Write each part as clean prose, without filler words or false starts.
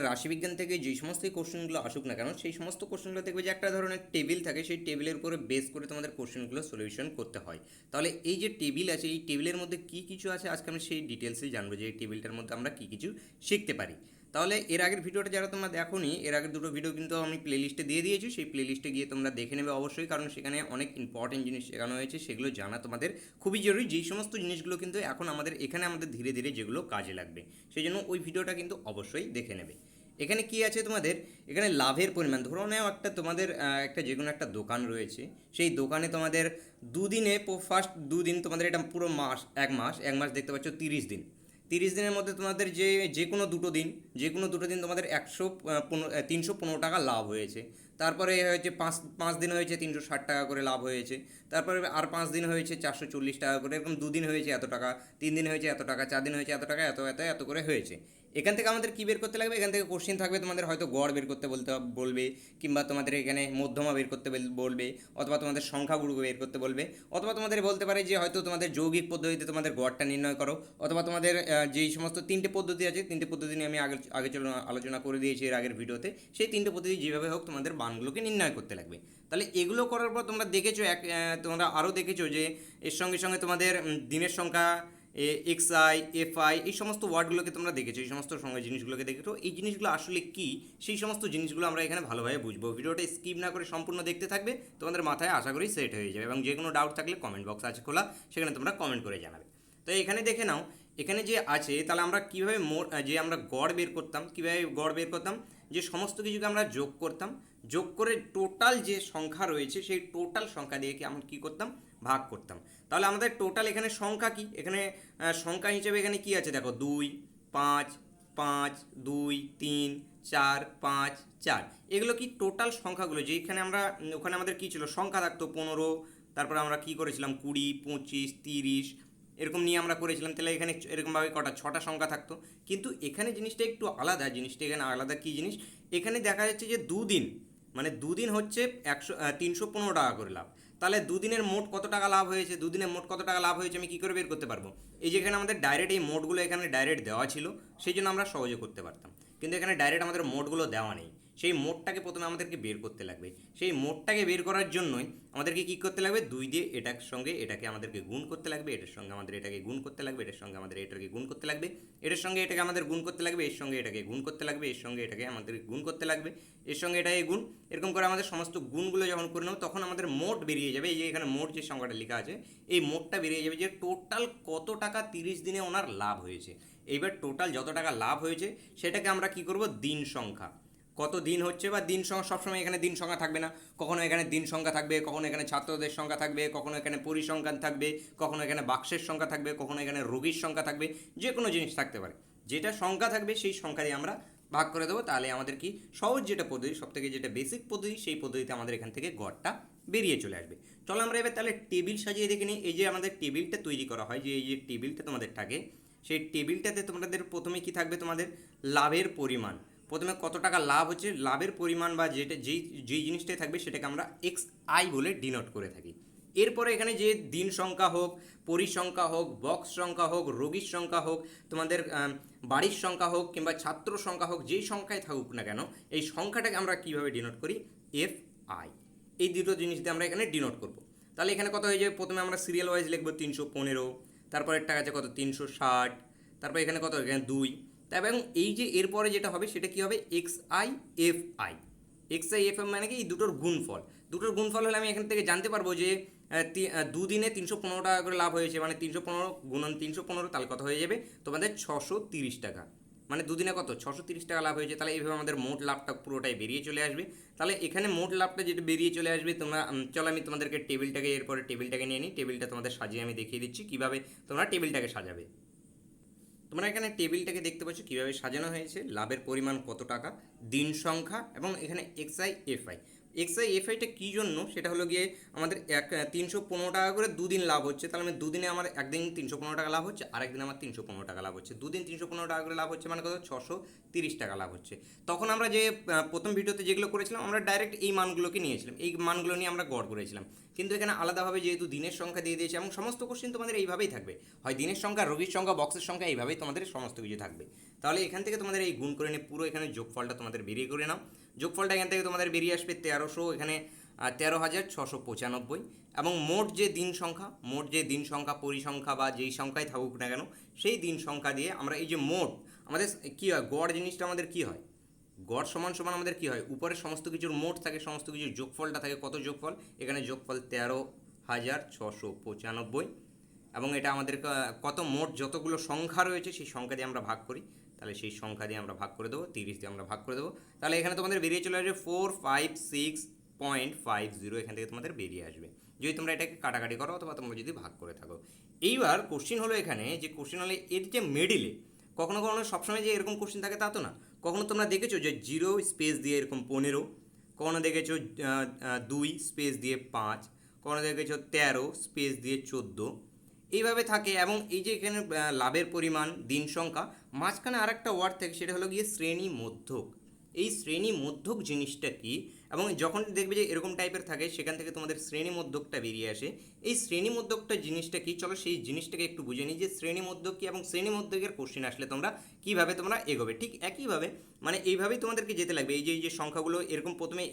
রাশিবিজ্ঞান থেকে যেই সমস্ত কোশ্চেনগুলো আসুক না কেন সেই সমস্ত কোশ্চেনগুলো দেখবে যে একটা ধরনের টেবিল থাকে, সেই টেবিলের উপরে বেস করে তোমাদের কোশ্চেনগুলো সলিউশন করতে হয়। তাহলে এই যে টেবিল আছে, এই টেবিলের মধ্যে কী কিছু আছে আজকে আমি সেই ডিটেলসেই জানবো যে এই টেবিলটার মধ্যে আমরা কী কিছু শিখতে পারি। তাহলে এর আগের ভিডিওটা যারা তোমরা দেখোনি, এর আগের দুটো ভিডিও কিন্তু আমি প্লেলিস্টে দিয়ে দিয়েছি, সেই প্লেলিস্টে গিয়ে তোমরা দেখে নেবে অবশ্যই, কারণ সেখানে অনেক ইম্পর্টেন্ট জিনিস শেখানো হয়েছে, সেগুলো জানা তোমাদের খুবই জরুরি। যেই সমস্ত জিনিসগুলো কিন্তু এখন আমাদের ধীরে ধীরে যেগুলো কাজে লাগবে, সেই জন্য ওই ভিডিওটা কিন্তু অবশ্যই দেখে নেবে। এখানে কি আছে তোমাদের, এখানে লাভের পরিমাণ ধরো নাও একটা তোমাদের একটা যে কোনো একটা দোকান রয়েছে, সেই দোকানে তোমাদের দুদিনে ফার্স্ট দুদিন তোমাদের এটা পুরো মাস, এক মাস দেখতে পাচ্ছ 30 দিন। 30 দিনের মধ্যে তোমাদের যে কোনো দুটো দিন তোমাদের 315 টাকা লাভ হয়েছে। তারপরে হয়েছে পাঁচ পাঁচ দিন হয়েছে 360 টাকা করে লাভ হয়েছে। তারপরে আর 5 দিন হয়েছে 440 টাকা করে, এরকম দুদিন হয়েছে এত টাকা, 3 দিন হয়েছে এত টাকা, 4 দিন হয়েছে এত টাকা, এত এত এত করে হয়েছে। এখান থেকে আমাদের কী বের করতে লাগবে, এখান থেকে কোশ্চেন থাকবে তোমাদের, হয়তো গড় বের করতে বলবে, কিংবা তোমাদের এখানে মধ্যমা বের করতে বলবে, অথবা তোমাদের সংখ্যাগুলো বের করতে বলবে, অথবা তোমাদের বলতে পারে যে হয়তো তোমাদের যৌগিক পদ্ধতিতে তোমাদের গড়টা নির্ণয় করো, অথবা তোমাদের যেই সমস্ত তিনটে পদ্ধতি আছে, তিনটে পদ্ধতি নিয়ে আমি আগে আলোচনা করে দিয়েছি এর আগের ভিডিওতে, সেই তিনটে পদ্ধতি যেভাবে হোক তোমাদের মানগুলোকে নির্ণয় করতে লাগবে। তাহলে এগুলো করার পর তোমরা দেখেছো তোমরা আরও দেখেছো যে এর সঙ্গে সঙ্গে তোমাদের দিনের সংখ্যা, এক্সআই, এফআই, এই সমস্ত ওয়ার্ডগুলোকে তোমরা দেখেছো, এই সমস্ত সঙ্গে জিনিসগুলোকে দেখেছো। এই জিনিসগুলো আসলে কি, সেই সমস্ত জিনিসগুলো আমরা এখানে ভালোভাবে বুঝবো। ভিডিওটা স্কিপ না করে সম্পূর্ণ দেখতে থাকবে, তোমাদের মাথায় আশা করি সেট হয়ে যাবে। এবং যে কোনো ডাউট থাকলে কমেন্ট বক্স আছে খোলা, সেখানে তোমরা কমেন্ট করে জানাবে। তো এখানে দেখে নাও, এখানে যে আছে, তাহলে আমরা কীভাবে যে আমরা গড় বের করতাম, কীভাবে গড় বের করতাম, যে সমস্ত কিছুকে আমরা যোগ করতাম, যোগ করে টোটাল যে সংখ্যা রয়েছে সেই টোটাল সংখ্যা দিয়ে আমরা কী করতাম, ভাগ করতাম। তাহলে আমাদের টোটাল এখানে সংখ্যা কি, এখানে সংখ্যা হিসেবে এখানে কি আছে দেখো, 2, 5, 5, 2, 3, 4, 5, 4, এগুলো কি টোটাল সংখ্যাগুলো। যেখানে আমরা ওখানে আমাদের কী ছিল, সংখ্যা থাকতো 15, তারপর আমরা কি করেছিলাম 20, 25, 30, এরকম নিয়ে আমরা করেছিলাম। তাহলে এখানে এরকমভাবে ছটা সংখ্যা থাকতো। কিন্তু এখানে জিনিসটা একটু আলাদা, জিনিসটা এখানে আলাদা কী জিনিস, এখানে দেখা যাচ্ছে যে দুদিন, মানে দুদিন হচ্ছে 315 টাকা করে লাভ। তাহলে দুদিনের মোট কত টাকা লাভ হয়েছে, দুদিনের মোট কত টাকা লাভ হয়েছে আমি কী করে বের করতে পারবো। এই যে এখানে আমাদের ডাইরেক্ট এই মোটগুলো এখানে ডাইরেক্ট দেওয়া ছিল, সেই জন্য আমরা সহজে করতে পারতাম। কিন্তু এখানে ডাইরেক্ট আমাদের মোটগুলো দেওয়া নেই, সেই মোটটাকে প্রথমে আমাদেরকে বের করতে লাগবে। সেই মোটটাকে বের করার জন্যই আমাদেরকে কী করতে লাগবে, 2 দিয়ে এটার সঙ্গে এটাকে আমাদেরকে গুণ করতে লাগবে, এটার সঙ্গে আমাদের এটাকে গুণ করতে লাগবে, এটার সঙ্গে আমাদের এটাকে গুণ করতে লাগবে, এটার সঙ্গে এটাকে আমাদের গুণ করতে লাগবে, এর সঙ্গে এটাকে গুণ করতে লাগবে, এর সঙ্গে এটাকে আমাদের গুণ করতে লাগবে, এর সঙ্গে এটাকে গুণ, এরকম করে আমাদের সমস্ত গুণগুলো যখন করে নেব তখন আমাদের মোট বেরিয়ে যাবে। এই যে এখানে মোট যে সংখ্যাটা লেখা আছে, এই মোটটা বেরিয়ে যাবে যে টোটাল কত টাকা 30 দিনে ওনার লাভ হয়েছে। এইবার টোটাল যত টাকা লাভ হয়েছে সেটাকে আমরা কি করব, দিন সংখ্যা, কত দিন হচ্ছে বা দিন সংখ্যা, সবসময় এখানে দিন সংখ্যা থাকবে না, কখনো এখানে দিন সংখ্যা থাকবে, কখনো এখানে ছাত্রদের সংখ্যা থাকবে, কখনো এখানে পরিসংখ্যান থাকবে, কখনো এখানে বাক্সের সংখ্যা থাকবে, কখনো এখানে রোগীর সংখ্যা থাকবে, যে কোনো জিনিস থাকতে পারে। যেটা সংখ্যা থাকবে সেই সংখ্যা দিয়ে আমরা ভাগ করে দেবো। তাহলে আমাদের কি সহজ যেটা পদ্ধতি, সবথেকে যেটা বেসিক পদ্ধতি, সেই পদ্ধতিতে আমাদের এখান থেকে গড়টা বেরিয়ে চলে আসবে। চলো আমরা এবার তাহলে টেবিল সাজিয়ে দেখে নিই। এই যে আমাদের টেবিলটা তৈরি করা হয়, যে এই যে টেবিলটা তোমাদের থাকে, সেই টেবিলটাতে তোমাদের প্রথমে কি থাকবে, তোমাদের লাভের পরিমাণ, প্রথমে কত টাকা লাভ হচ্ছে লাভের পরিমাণ, বা যেই জিনিসটাই থাকবে সেটাকে আমরা এক্স আই বলে ডিনোট করে থাকি। এরপরে এখানে যে দিন সংখ্যা হোক, পরিসংখ্যা হোক, বক্স সংখ্যা হোক, রোগীর সংখ্যা হোক, তোমাদের বাড়ির সংখ্যা হোক, কিংবা ছাত্র সংখ্যা হোক, যেই সংখ্যায় থাকুক না কেন, এই সংখ্যাটাকে আমরা কীভাবে ডিনোট করি, এফ আই। এই দুটো জিনিস দিয়ে আমরা এখানে ডিনোট করব। তাহলে এখানে কত হয়ে যাবে, প্রথমে আমরা সিরিয়াল ওয়াইজ লিখবো 315, তারপর একটা আছে কত 360, তারপর এখানে কত, এখানে 2। এবং এই যে এরপরে যেটা হবে সেটা কী হবে, x I F I. X I F I মানে কি, এই দুটোর গুণফল। দুটোর গুণফল হলে আমি এখান থেকে জানতে পারবো যে দুদিনে 315 টাকা করে লাভ হয়েছে, মানে 315 গুণন 315, তাহলে কত হয়ে যাবে তোমাদের 630 টাকা। মানে দুদিনে কত, 630 টাকা লাভ হয়েছে। তাহলে এইভাবে আমাদের মোট লাভটা পুরোটাই বেরিয়ে চলে আসবে। তাহলে এখানে মোট লাভটা যেটা বেরিয়ে চলে আসবে, তোমরা চলো আমি তোমাদেরকে টেবিলটাকে, এরপরে টেবিলটাকে নিয়ে নিই। টেবিলটা তোমাদের সাজিয়ে আমি দেখিয়ে দিচ্ছি কীভাবে তোমরা টেবিলটাকে সাজাবে। তোমরা এখানে টেবিলটাকে দেখতে পাচ্ছ কীভাবে সাজানো হয়েছে, লাভের পরিমাণ কত টাকা, দিন সংখ্যা, এবং এখানে X I F I. X I এফআইটা কী জন্য, সেটা হলো গিয়ে আমাদের 315 টাকা করে দুদিন লাভ হচ্ছে, তাহলে আমি দুদিনে আমার একদিন 315 টাকা লাভ হচ্ছে, আর একদিন আমার 315 টাকা লাভ হচ্ছে, দুদিন 315 টাকা করে লাভ হচ্ছে, মানে কত 630 টাকা লাভ হচ্ছে। তখন আমরা যে প্রথম ভিডিওতে যেগুলো করেছিলাম আমরা ডাইরেক্ট এই মানগুলোকে নিয়েছিলাম, এই মানগুলো নিয়ে আমরা গড় করেছিলাম। কিন্তু এখানে আলাদাভাবে যেহেতু দিনের সংখ্যা দিয়ে দিয়েছে, এবং সমস্ত কোশ্চেন তোমাদের এইভাবেই থাকবে, হয় দিনের সংখ্যা, রোগীর সংখ্যা, বক্সের সংখ্যা, এইভাবেই তোমাদের সমস্ত কিছু থাকবে। তাহলে এখান থেকে তোমাদের এই গুণ করে নিয়ে পুরো এখানে যোগফলটা তোমাদের বেরিয়ে করে নাও। যোগফলটা এখান থেকে তোমাদের বেরিয়ে আসবে 1300, এখানে 13,695, এবং মোট যে দিন সংখ্যা, মোট যে দিন সংখ্যা, পরিসংখ্যা বা যেই সংখ্যায় থাকুক না কেন, সেই দিন সংখ্যা দিয়ে আমরা এই যে মোট আমাদের কী হয়, গড় জিনিসটা আমাদের কী হয়, গড় সমান সমান আমাদের কী হয়, উপরে সমস্ত কিছুর মোট থাকে, সমস্ত কিছুর যোগফলটা থাকে, কত যোগফল, এখানে যোগফল 13,695, এবং এটা আমাদের কত মোট যতগুলো সংখ্যা রয়েছে সেই সংখ্যা দিয়ে আমরা ভাগ করি, তাহলে সেই সংখ্যা দিয়ে আমরা ভাগ করে দেবো, 30 দিয়ে আমরা ভাগ করে দেবো, তাহলে এখানে তোমাদের বেরিয়ে চলে আসবে 456.50, এখান থেকে তোমাদের বেরিয়ে আসবে যদি তোমরা এটাকে কাটাকাটি করো অথবা তোমরা যদি ভাগ করে থাকো। এইবার কোশ্চিন হলো এখানে, যে কোশ্চিন হলে এর যে মিডিলে কখনো কখনো সবসময় যে এরকম কোশ্চিন থাকে তা তো না, কখনো তোমরা দেখেছো যে 0 স্পেস দিয়ে এরকম 15, কখনো দেখেছো 2 স্পেস দিয়ে 5, কখনো দেখেছো 13 স্পেস দিয়ে 14, এইভাবে থাকে। এবং এই যে এখানে লাভের পরিমাণ, দিন সংখ্যা, মাঝখানে আর একটা ওয়ার্ড থাকে, সেটা হলো গিয়ে শ্রেণী মধ্যক। এই শ্রেণী মধ্যক জিনিসটা কি, এবং যখন দেখবে যে এরকম টাইপের থাকে সেখান থেকে তোমাদের শ্রেণী মধ্যকটা বেরিয়ে আসে। এই শ্রেণী মধ্যকটা জিনিসটা কি, চলো সেই জিনিসটাকে একটু বুঝে নিই, যে শ্রেণী মধ্যক কি, এবং শ্রেণী মধ্যকের কোশ্চেন আসলে তোমরা কীভাবে তোমরা এগোবে। ঠিক একইভাবে মানে এইভাবেই তোমাদেরকে যেতে লাগবে। এই যে সংখ্যাগুলো এরকম প্রথমে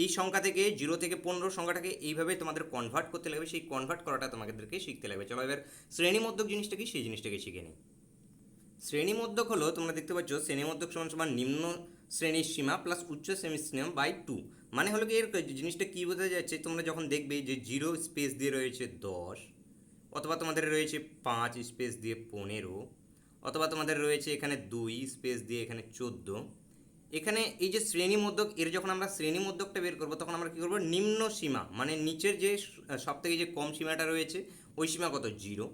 এই সংখ্যা থেকে 0 থেকে 15 সংখ্যাটাকে এইভাবে তোমাদের কনভার্ট করতে লাগবে, সেই কনভার্ট করাটা তোমাদেরকে শিখতে লাগবে। চলো এবার শ্রেণী মধ্যক জিনিসটা কি সেই জিনিসটাকে শিখে নিই। শ্রেণী মধ্যক হলো, তোমরা দেখতে পাচ্ছ শ্রেণী মধ্যক সমান সমান নিম্ন শ্রেণীর সীমা প্লাস উচ্চ শ্রেণীর সীমা বাই 2। মানে হলো কি এর জিনিসটা কী বোঝা যাচ্ছে, তোমরা যখন দেখবে যে 0 স্পেস দিয়ে রয়েছে 10, অথবা তোমাদের রয়েছে 5 স্পেস দিয়ে 15, অথবা তোমাদের রয়েছে এখানে 2 স্পেস দিয়ে এখানে 14, এখানে এই যে শ্রেণী মধ্যক, এর যখন আমরা শ্রেণী মধ্যকটা বের করবো তখন আমরা কী করবো, নিম্ন সীমা মানে নিচের যে সব থেকে যে কম সীমাটা রয়েছে ওই সীমা কত 0,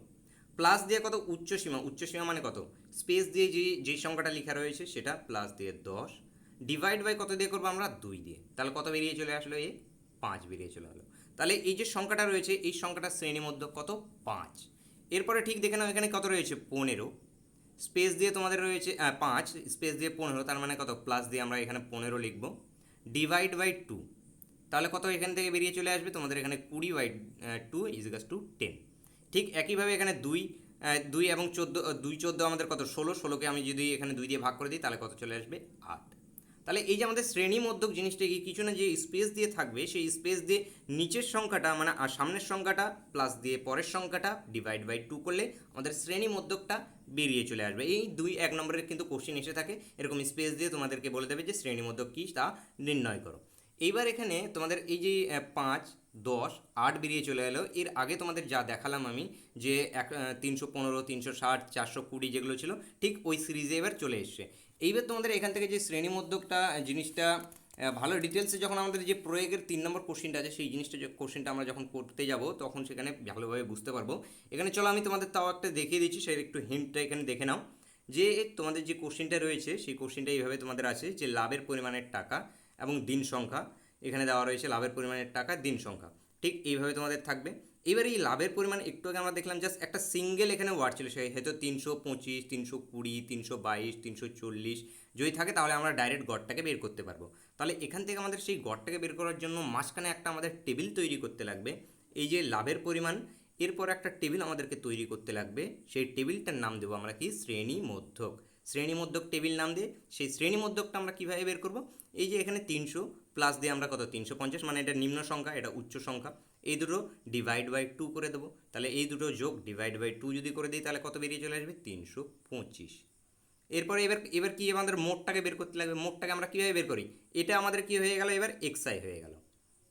প্লাস দিয়ে কত উচ্চ সীমা, উচ্চ সীমা মানে কত স্পেস দিয়ে যেই সংখ্যাটা লেখা রয়েছে সেটা প্লাস দিয়ে 10, ডিভাইড বাই কত দিয়ে করবো আমরা 2 দিয়ে, তাহলে কত বেরিয়ে চলে আসলো, 5 বেরিয়ে চলে গেলো। তাহলে এই যে সংখ্যাটা রয়েছে এই সংখ্যাটার শ্রেণী মধ্যক কত 5। এরপরে ঠিক দেখে নাও এখানে কত রয়েছে 15, স্পেস দিয়ে তোমাদের রয়েছে 5 স্পেস দিয়ে 15, তার মানে কত প্লাস দিয়ে আমরা এখানে 15 লিখবো, ডিভাইড বাই 2, তাহলে কত এখান থেকে বেরিয়ে চলে আসবে তোমাদের এখানে 20/2 = 10। ঠিক একইভাবে এখানে 2 এবং 14, 2 14 আমাদের কত 16, 16কে আমি যদি এখানে 2 দিয়ে ভাগ করে দিই তাহলে কত চলে আসবে 8। তাহলে এই যে আমাদের শ্রেণী মধ্যক জিনিসটা কি, কিছু না যে স্পেস দিয়ে থাকবে সেই স্পেস দিয়ে নিচের সংখ্যাটা মানে আর সামনের সংখ্যাটা প্লাস দিয়ে পরের সংখ্যাটা ডিভাইড বাই 2 করলে আমাদের শ্রেণী মধ্যকটা বেরিয়ে চলে আসবে। এই 1 নম্বরের কিন্তু কোশ্চেন এসে থাকে, এরকম স্পেস দিয়ে তোমাদেরকে বলে দেবে যে শ্রেণী মধ্যক কী তা নির্ণয় করো। এইবার এখানে তোমাদের এই যে 5, 10, 8 বেরিয়ে চলে এলো। এর আগে তোমাদের যা দেখালাম আমি যে 315, 360, 420 যেগুলো ছিল ঠিক ওই সিরিজে এবার চলে এসছে। এইবার তোমাদের এখান থেকে যে শ্রেণী মধ্যকটা জিনিসটা ভালো ডিটেলসে যখন আমাদের যে প্রয়োগের 3 নম্বর কোশ্চেনটা আছে সেই জিনিসটা কোশ্চেনটা আমরা যখন করতে যাব তখন সেখানে ভালোভাবে বুঝতে পারবো। এখানে চলো আমি তোমাদের তাও একটা দেখিয়ে দিচ্ছি, সেই একটু হিন্টটা এখানে দেখে নাও। যে তোমাদের যে কোশ্চেনটা রয়েছে সেই কোশ্চেনটা এইভাবে তোমাদের আছে যে লাভের পরিমাণের টাকা এবং দিন সংখ্যা, এখানে দেওয়া রয়েছে লাভের পরিমাণের টাকা, দিন সংখ্যা, ঠিক এইভাবে তোমাদের থাকবে। এবার এই লাভের পরিমাণ একটু আগে আমরা দেখলাম জাস্ট একটা সিঙ্গেল এখানে ওয়ার্ড ছিল, সেই হয়তো 325, 320, 322, 340 যদি থাকে তাহলে আমরা ডাইরেক্ট গড়টাকে বের করতে পারবো। তাহলে এখান থেকে আমাদের সেই গড়টাকে বের করার জন্য মাঝখানে একটা আমাদের টেবিল তৈরি করতে লাগবে। এই যে লাভের পরিমাণ, এরপর একটা টেবিল আমাদেরকে তৈরি করতে লাগবে, সেই টেবিলটার নাম দেবো আমরা কি, শ্রেণী মধ্যক। শ্রেণী মধ্যক টেবিল নাম দিয়ে সেই শ্রেণী মধ্যকটা আমরা কীভাবে বের করব, এই যে এখানে 300 প্লাস দিয়ে আমরা কত 350, মানে এটা নিম্ন সংখ্যা এটা উচ্চ সংখ্যা, এই দুটো ডিভাইড বাই 2 করে দেবো। তাহলে এই দুটো যোগ ডিভাইড বাই 2 যদি করে দিই তাহলে কত বেরিয়ে চলে আসবে 325। এরপরে এবার কি আমাদের মোটটাকে বের করতে লাগবে। মোটটাকে আমরা কীভাবে বের করি, এটা আমাদের কি হয়ে গেল এবার এক্সআই হয়ে গেল,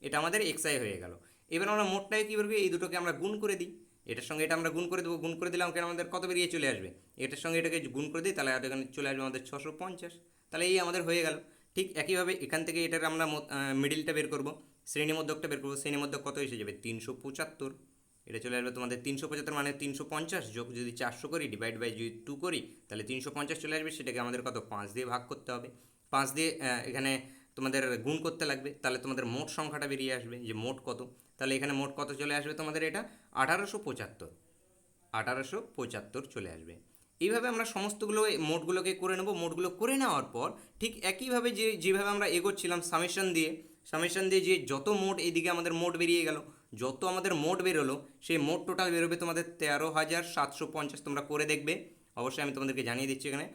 এটা আমাদের এক্সআই হয়ে গেল। এবার আমরা মোটটাকে কী করবো, এই দুটোকে আমরা গুণ করে দিই, এটার সঙ্গে এটা আমরা গুণ করে দেবো, গুণ করে দিলাম কেন আমাদের কত বেরিয়ে চলে আসবে, এটার সঙ্গে এটাকে গুণ করে দিই তাহলে এখানে চলে আসবে আমাদের 650। তাহলে এই আমাদের হয়ে গেল। ঠিক একইভাবে এখান থেকে এটার আমরা মিডিলটা বের করব, শ্রেণী মধ্যকটা বের করবো, শ্রেণী মধ্যক কত এসে যাবে 375, এটা চলে আসবে তোমাদের 375 মানে 350 যোগ যদি 400 করি ডিভাইড বাই যদি 2 করি তাহলে 350 চলে আসবে, সেটাকে আমাদের কত 5 দিয়ে ভাগ করতে হবে। 5 দিয়ে এখানে তোমাদের গুণ করতে লাগবে, তাহলে তোমাদের মোট সংখ্যাটা বেরিয়ে আসবে যে মোট কত। তাহলে এখানে মোট কত চলে আসবে তোমাদের, এটা 1875, 1875 চলে আসবে। এইভাবে আমরা সমস্তগুলো মোটগুলোকে করে নেব। মোটগুলো করে নেওয়ার পর ঠিক একইভাবে যেভাবে আমরা এগোচ্ছিলাম সামেশন দিয়ে যে যত মোট এদিকে আমাদের মোট বেরিয়ে গেল, যত আমাদের মোট বেরোলো সেই মোট টোটাল বেরোবে তোমাদের 13,750। তোমরা করে দেখবে, অবশ্যই আমি তোমাদেরকে জানিয়ে দিচ্ছি এখানে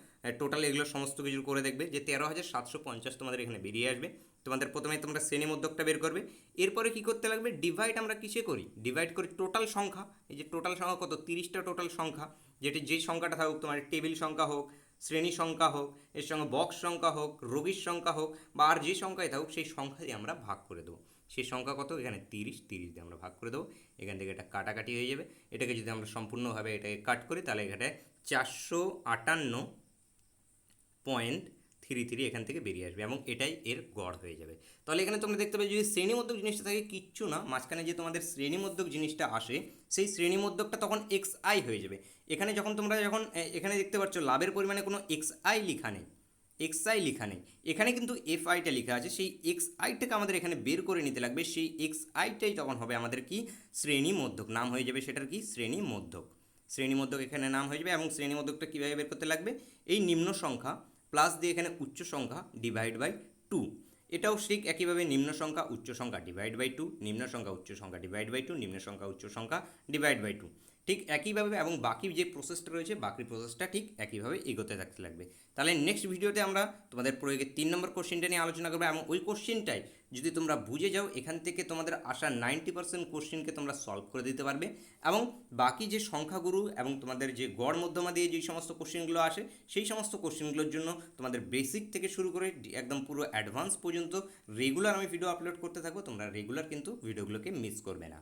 টোটাল এগুলো সমস্ত কিছু করে দেখবে যে 13,750 তোমাদের এখানে বেরিয়ে আসবে। তোমাদের প্রথমে তোমরা শ্রেণী মধ্যকটা বের করবে, এরপরে কি করতে লাগবে, ডিভাইড আমরা কিসে করি, ডিভাইড করি টোটাল সংখ্যা। এই যে টোটাল সংখ্যা কত, 30টা টোটাল সংখ্যা, যেটি যেই সংখ্যাটা থাকুক, তোমার টেবিল সংখ্যা হোক, শ্রেণী সংখ্যা হোক, এর সঙ্গে বক্স সংখ্যা হোক, রোগীর সংখ্যা হোক, বা আর যে সংখ্যায় থাকুক সেই সংখ্যা দিয়ে আমরা ভাগ করে দেবো। সেই সংখ্যা কত, এখানে 30 দিয়ে আমরা ভাগ করে দেবো। এখান থেকে এটা কাটাকাটি হয়ে যাবে। এটাকে যদি আমরা সম্পূর্ণভাবে এটাকে কাট করি তাহলে এখানে 458.33 এখান থেকে বেরিয়ে আসবে এবং এটাই এর গড় হয়ে যাবে। তাহলে এখানে তোমরা দেখতে পাবে যদি শ্রেণীমধ্যক জিনিসটা থাকে কিচ্ছু না, মাঝখানে যে তোমাদের শ্রেণীমধ্যক জিনিসটা আসে সেই শ্রেণীমধ্যকটা তখন এক্স আই হয়ে যাবে। এখানে তোমরা এখানে দেখতে পাচ্ছ লাভের পরিমাণে কোনো এক্স আই লেখা নেই, এখানে কিন্তু এফ আইটা লেখা আছে। সেই এক্স আইটাকে আমাদের এখানে বের করে নিতে লাগবে। সেই এক্স আইটাই তখন হবে আমাদের কি, শ্রেণী মধ্যক, নাম হয়ে যাবে সেটার কি, শ্রেণী মধ্যক এখানে নাম হয়ে যাবে। এবং শ্রেণী মধ্যকটা কীভাবে বের করতে লাগবে, এই নিম্ন সংখ্যা প্লাস দিয়ে এখানে উচ্চ সংখ্যা ডিভাইড বাই 2। এটাও ঠিক একইভাবে নিম্ন সংখ্যা উচ্চ সংখ্যা ডিভাইড বাই 2, নিম্ন সংখ্যা উচ্চ সংখ্যা ডিভাইড বাই 2, নিম্ন সংখ্যা উচ্চ সংখ্যা ডিভাইড বাই 2, ঠিক একইভাবে। এবং বাকি যে প্রসেসটা রয়েছে বাকি প্রসেসটা ঠিক একইভাবে এগোতে থাকতে লাগবে। তাহলে নেক্সট ভিডিওতে আমরা তোমাদের প্রয়োগের 3 নম্বর কোশ্চেনটা নিয়ে আলোচনা করবো। এবং ওই কোশ্চেনটাই যদি তোমরা বুঝে যাও, এখান থেকে তোমাদের আসা 90% কোশ্চেনকে তোমরা সলভ করে দিতে পারবে। এবং বাকি যে সংখ্যাগুরু এবং তোমাদের যে গড় মধ্যমা দিয়ে যে সমস্ত কোশ্চেনগুলো আসে সেই সমস্ত কোশ্চেনগুলোর জন্য তোমাদের বেসিক থেকে শুরু করে একদম পুরো অ্যাডভান্স পর্যন্ত রেগুলার আমি ভিডিও আপলোড করতে থাকবো। তোমরা রেগুলার কিন্তু ভিডিওগুলোকে মিস করবে না।